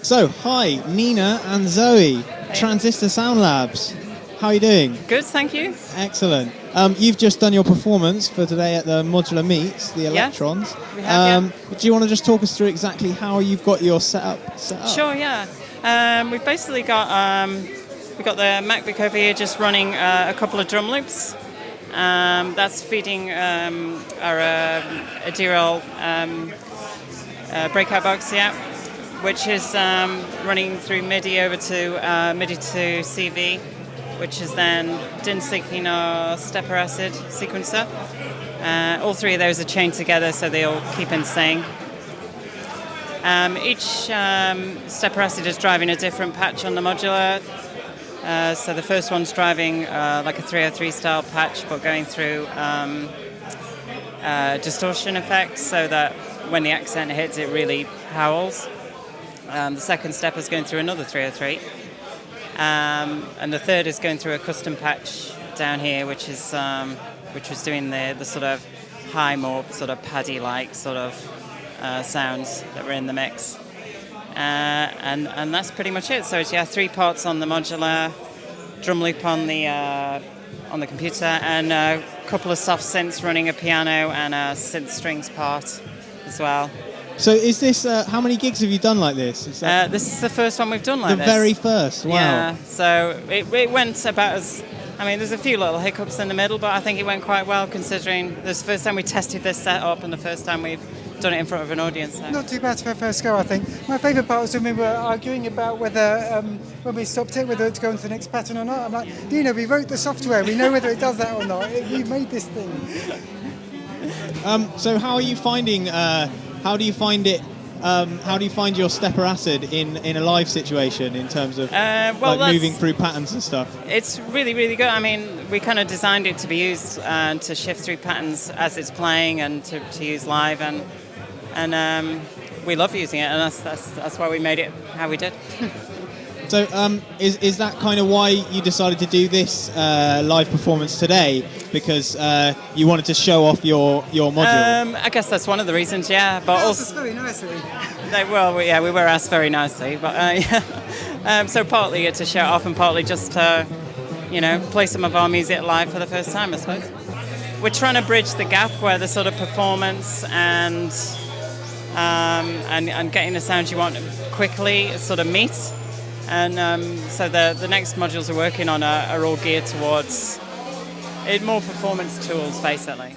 So, hi, Nina and Zoe, Transistor Sound Labs. How are you doing? Good, thank you. Excellent. You've just done your performance for today at the Modular Meets, the Electrons. We have, Do you want to just talk us through exactly how you've got your setup set up? Sure, yeah. We've basically got we've got the MacBook over here just running a couple of drum loops. That's feeding our Adderall breakout box, which is running through MIDI over to MIDI to CV, which is then DIN syncing our stepper acid sequencer. All three of those are chained together so they all keep in sync. Each stepper acid is driving a different patch on the modular. So the first one's driving like a 303 style patch, but going through distortion effects so that when the accent hits, it really howls. The second step is going through another 303. And the third is going through a custom patch down here, which was doing the sort of high, more sort of paddy-like sort of sounds that were in the mix. And that's pretty much it. So it's 3 parts on the modular, drum loop on the computer, and a couple of soft synths running a piano and a synth strings part as well. So is this, how many gigs have you done like this? This is the first one we've done like this. The very first, wow. Yeah, so it went about as, I mean, there's a few little hiccups in the middle, but I think it went quite well considering this is the first time we tested this setup and the first time we've done it in front of an audience. So. Not too bad for a first go, I think. My favourite part was when we were arguing about whether, when we stopped it, whether to go into the next pattern or not. I'm like, Nina, we wrote the software, we know whether it does that or not. We made this thing. So how are you finding, how do you find it, how do you find your stepper acid in a live situation in terms of moving through patterns and stuff? It's really, really good. I mean, we kind of designed it to be used to shift through patterns as it's playing and to use live, and we love using it, and that's why we made it how we did. So is that kind of why you decided to do this live performance today? Because you wanted to show off your module? I guess that's one of the reasons, yeah. But also very nicely. We were asked very nicely. But so partly to show it off and partly just to, play some of our music live for the first time, I suppose. We're trying to bridge the gap where the sort of performance and getting the sound you want quickly sort of meet. And so the next modules we're working on are all geared towards more performance tools, basically.